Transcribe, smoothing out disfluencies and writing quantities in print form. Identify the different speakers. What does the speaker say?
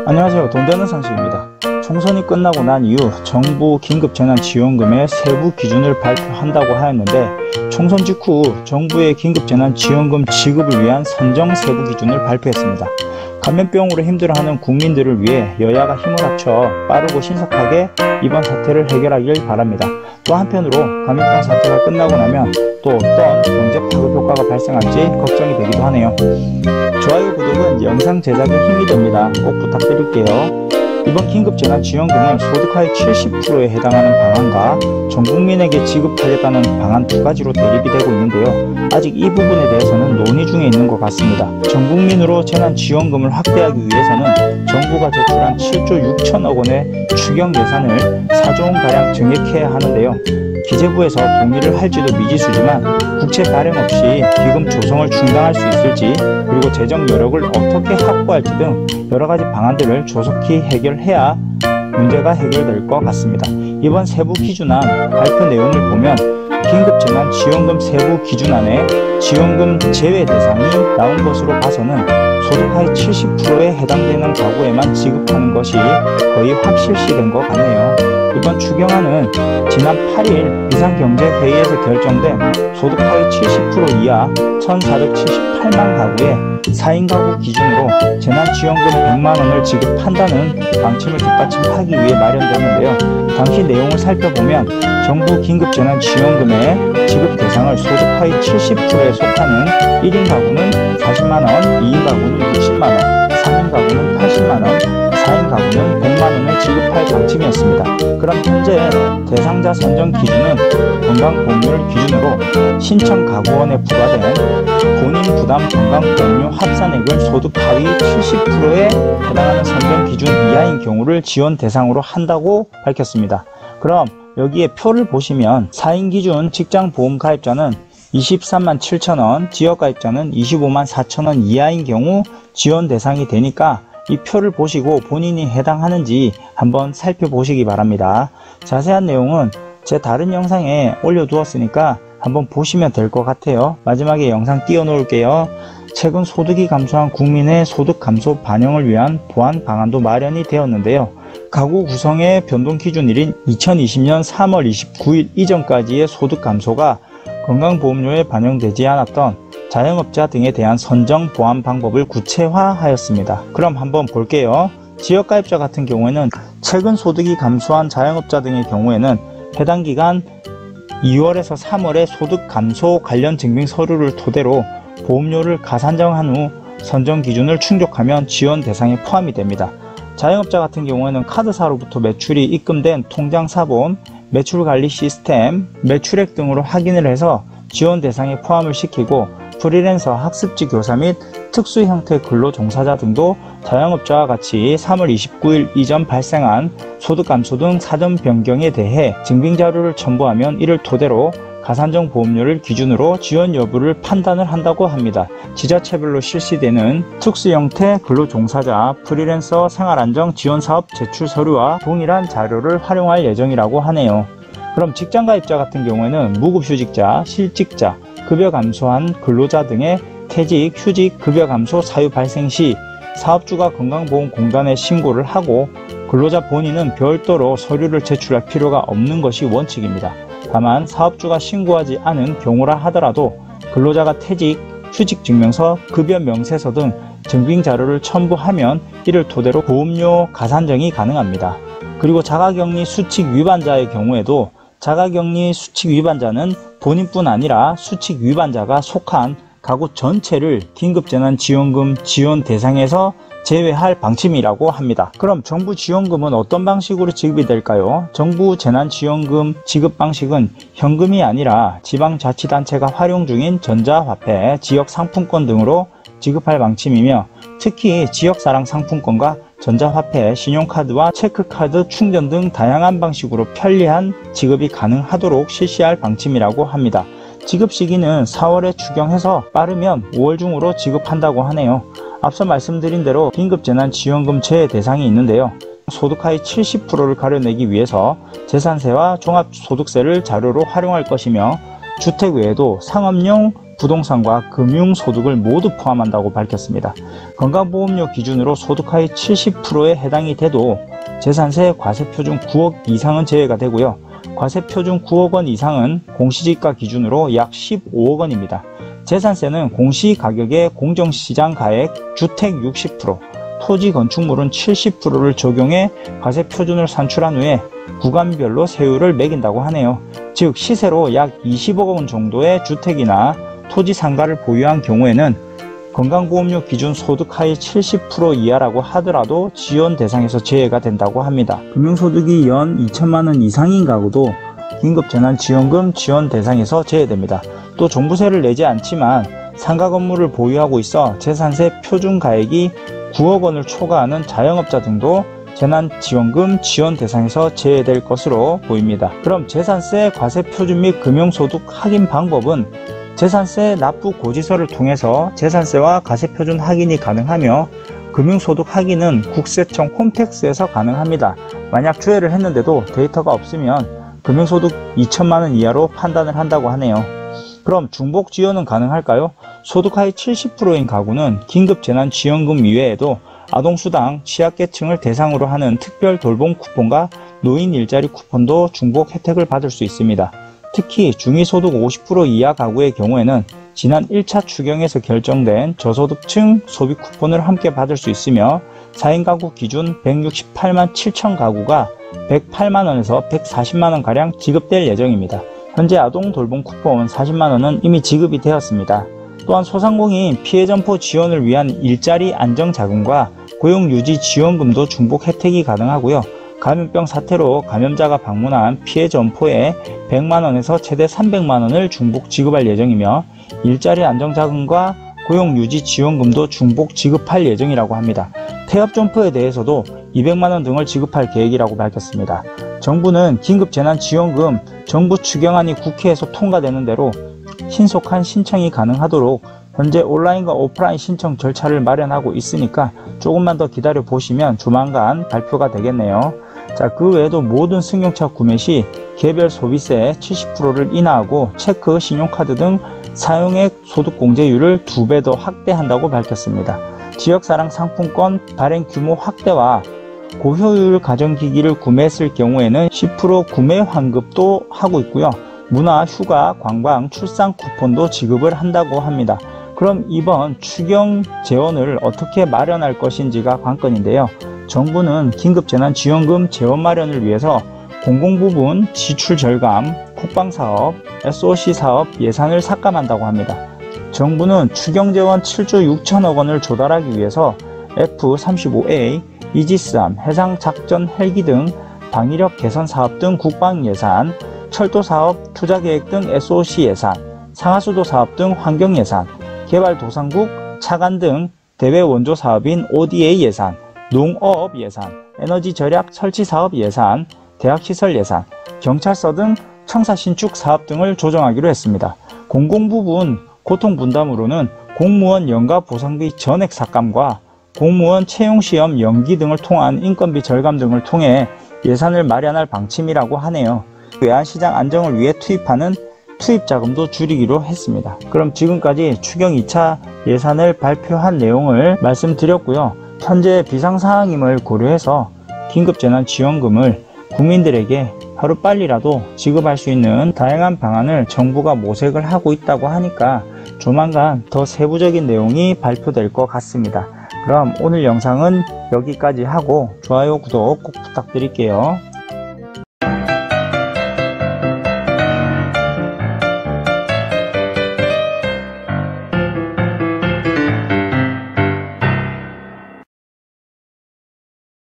Speaker 1: 안녕하세요. 돈 되는 상식입니다. 총선이 끝나고 난 이후 정부 긴급재난지원금의 세부 기준을 발표한다고 하였는데, 총선 직후 정부의 긴급재난지원금 지급을 위한 선정 세부 기준을 발표했습니다. 감염병으로 힘들어하는 국민들을 위해 여야가 힘을 합쳐 빠르고 신속하게 이번 사태를 해결하길 바랍니다. 또 한편으로 감염병 사태가 끝나고 나면 또 어떤 경제 파급 효과가 발생할지 걱정이 되기도 하네요. 좋아요, 구독은 영상 제작에 힘이 됩니다. 꼭 부탁드릴게요. 이번 긴급재난지원금은 소득하의 70%에 해당하는 방안과 전 국민에게 지급하겠다는 방안 두 가지로 대립이 되고 있는데요. 아직 이 부분에 대해서는 논의 중에 있는 것 같습니다. 전 국민으로 재난지원금을 확대하기 위해서는 정부가 제출한 7조 6천억 원의 추경 예산을 4조 원가량 증액해야 하는데요. 기재부에서 동의를 할지도 미지수지만 국채 발행 없이 기금 조성을 중단할 수 있을지, 그리고 재정 여력을 어떻게 확보할지 등 여러가지 방안들을 조속히 해결해야 문제가 해결될 것 같습니다. 이번 세부 기준안 발표 내용을 보면 긴급재난지원금 세부 기준안에 지원금 제외 대상이 나온 것으로 봐서는 소득하의 70%에 해당되는 가구에만 지급하는 것이 거의 확실시된 것 같네요. 이번 추경안은 지난 8일 비상경제회의에서 결정된 소득하의 70% 이하 1,478만 가구에 4인 가구 기준으로 재난지원금 100만원을 지급한다는 방침을 뒷받침하기 위해 마련됐는데요. 당시 내용을 살펴보면 정부 긴급재난지원금의 지급 대상을 소득하의 70%에 속하는 1인 가구는 40만원, 2인 가구는 60만원, 3인 가구는 80만원, 4인 가구는 100만원을 지급할 방침이었습니다. 그럼 현재 대상자 선정 기준은 건강보험료를 기준으로 신청 가구원에 부과된 본인 부담 건강보험료 합산액을 소득 하위 70%에 해당하는 선정 기준 이하인 경우를 지원 대상으로 한다고 밝혔습니다. 그럼 여기에 표를 보시면 4인 기준 직장보험 가입자는 23만 7천원, 지역가입자는 25만 4천원 이하인 경우 지원 대상이 되니까 이 표를 보시고 본인이 해당하는지 한번 살펴보시기 바랍니다. 자세한 내용은 제 다른 영상에 올려두었으니까 한번 보시면 될 것 같아요. 마지막에 영상 띄워 놓을게요. 최근 소득이 감소한 국민의 소득 감소 반영을 위한 보완 방안도 마련이 되었는데요. 가구 구성의 변동 기준일인 2020년 3월 29일 이전까지의 소득 감소가 건강보험료에 반영되지 않았던 자영업자 등에 대한 선정 보완 방법을 구체화하였습니다. 그럼 한번 볼게요. 지역가입자 같은 경우에는 최근 소득이 감소한 자영업자 등의 경우에는 해당 기간 2월에서 3월의 소득 감소 관련 증빙 서류를 토대로 보험료를 가산정한 후 선정 기준을 충족하면 지원 대상에 포함이 됩니다. 자영업자 같은 경우에는 카드사로부터 매출이 입금된 통장사본, 매출관리 시스템, 매출액 등으로 확인을 해서 지원 대상에 포함을 시키고, 프리랜서, 학습지 교사 및 특수 형태 근로 종사자 등도 자영업자와 같이 3월 29일 이전 발생한 소득 감소 등 사전 변경에 대해 증빙 자료를 첨부하면 이를 토대로 가산정 보험료를 기준으로 지원 여부를 판단을 한다고 합니다. 지자체별로 실시되는 특수 형태 근로 종사자, 프리랜서 생활안정 지원사업 제출 서류와 동일한 자료를 활용할 예정이라고 하네요. 그럼 직장가입자 같은 경우에는 무급휴직자, 실직자, 급여 감소한 근로자 등의 퇴직, 휴직, 급여 감소 사유 발생 시 사업주가 건강보험공단에 신고를 하고 근로자 본인은 별도로 서류를 제출할 필요가 없는 것이 원칙입니다. 다만 사업주가 신고하지 않은 경우라 하더라도 근로자가 퇴직, 휴직 증명서, 급여 명세서 등 증빙 자료를 첨부하면 이를 토대로 보험료 가산정이 가능합니다. 그리고 자가격리 수칙 위반자의 경우에도 자가격리 수칙 위반자는 본인뿐 아니라 수칙 위반자가 속한 가구 전체를 긴급재난지원금 지원 대상에서 제외할 방침이라고 합니다. 그럼 정부 지원금은 어떤 방식으로 지급이 될까요? 정부 재난지원금 지급 방식은 현금이 아니라 지방자치단체가 활용 중인 전자화폐, 지역상품권 등으로 지급할 방침이며, 특히 지역사랑 상품권과 전자화폐, 신용카드와 체크카드 충전 등 다양한 방식으로 편리한 지급이 가능하도록 실시할 방침이라고 합니다. 지급 시기는 4월에 추경해서 빠르면 5월 중으로 지급한다고 하네요. 앞서 말씀드린 대로 긴급재난지원금 제외 대상이 있는데요. 소득하의 70%를 가려내기 위해서 재산세와 종합소득세를 자료로 활용할 것이며, 주택 외에도 상업용 부동산과 금융소득을 모두 포함한다고 밝혔습니다. 건강보험료 기준으로 소득하위 70%에 해당이 돼도 재산세 과세표준 9억 이상은 제외가 되고요. 과세표준 9억 원 이상은 공시지가 기준으로 약 15억 원입니다. 재산세는 공시가격의 공정시장 가액 주택 60%, 토지 건축물은 70%를 적용해 과세표준을 산출한 후에 구간별로 세율을 매긴다고 하네요. 즉 시세로 약 20억 원 정도의 주택이나 토지 상가를 보유한 경우에는 건강보험료 기준 소득 하위 70% 이하라고 하더라도 지원 대상에서 제외가 된다고 합니다. 금융소득이 연 2천만 원 이상인 가구도 긴급재난지원금 지원 대상에서 제외됩니다. 또 종부세를 내지 않지만 상가 건물을 보유하고 있어 재산세 표준 가액이 9억 원을 초과하는 자영업자 등도 재난지원금 지원 대상에서 제외될 것으로 보입니다. 그럼 재산세 과세표준 및 금융소득 확인 방법은 재산세 납부 고지서를 통해서 재산세와 과세표준 확인이 가능하며 금융소득 확인은 국세청 홈택스에서 가능합니다. 만약 주회를 했는데도 데이터가 없으면 금융소득 2천만 원 이하로 판단을 한다고 하네요. 그럼 중복 지원은 가능할까요? 소득 하위 70%인 가구는 긴급재난지원금 이외에도 아동수당, 취약계층을 대상으로 하는 특별 돌봄 쿠폰과 노인 일자리 쿠폰도 중복 혜택을 받을 수 있습니다. 특히 중위소득 50% 이하 가구의 경우에는 지난 1차 추경에서 결정된 저소득층 소비 쿠폰을 함께 받을 수 있으며 4인 가구 기준 168만 7천 가구가 108만원에서 140만원가량 지급될 예정입니다. 현재 아동 돌봄 쿠폰 40만원은 이미 지급이 되었습니다. 또한 소상공인 피해점포 지원을 위한 일자리 안정자금과 고용유지 지원금도 중복 혜택이 가능하고요. 감염병 사태로 감염자가 방문한 피해점포에 100만원에서 최대 300만원을 중복 지급할 예정이며 일자리 안정자금과 고용유지 지원금도 중복 지급할 예정이라고 합니다. 태업점포에 대해서도 200만원 등을 지급할 계획이라고 밝혔습니다. 정부는 긴급재난지원금 정부 추경안이 국회에서 통과되는 대로 신속한 신청이 가능하도록 현재 온라인과 오프라인 신청 절차를 마련하고 있으니까 조금만 더 기다려 보시면 조만간 발표가 되겠네요. 자, 그 외에도 모든 승용차 구매 시 개별 소비세 70%를 인하하고 체크, 신용카드 등 사용액 소득공제율을 2배 더 확대한다고 밝혔습니다. 지역사랑 상품권 발행 규모 확대와 고효율 가전기기를 구매했을 경우에는 10% 구매 환급도 하고 있고요. 문화, 휴가, 관광, 출산 쿠폰도 지급을 한다고 합니다. 그럼 이번 추경 재원을 어떻게 마련할 것인지가 관건인데요. 정부는 긴급재난지원금 재원 마련을 위해서 공공부문 지출 절감, 국방사업, SOC 사업 예산을 삭감한다고 합니다. 정부는 추경재원 7조 6천억 원을 조달하기 위해서 F-35A, 이지스함, 해상작전 헬기 등 방위력 개선 사업 등 국방예산, 철도사업, 투자계획 등 SOC 예산, 상하수도 사업 등 환경예산, 개발도상국, 차관 등 대외원조 사업인 ODA 예산, 농어업 예산, 에너지 절약 설치 사업 예산, 대학시설 예산, 경찰서 등 청사신축 사업 등을 조정하기로 했습니다. 공공부문 고통분담으로는 공무원 연가보상비 전액 삭감과 공무원 채용시험 연기 등을 통한 인건비 절감 등을 통해 예산을 마련할 방침이라고 하네요. 외환시장 안정을 위해 투입하는 투입자금도 줄이기로 했습니다. 그럼 지금까지 추경 2차 예산을 발표한 내용을 말씀드렸고요. 현재 비상상황임을 고려해서 긴급재난지원금을 국민들에게 하루빨리라도 지급할 수 있는 다양한 방안을 정부가 모색을 하고 있다고 하니까 조만간 더 세부적인 내용이 발표될 것 같습니다. 그럼 오늘 영상은 여기까지 하고 좋아요, 구독 꼭 부탁드릴게요.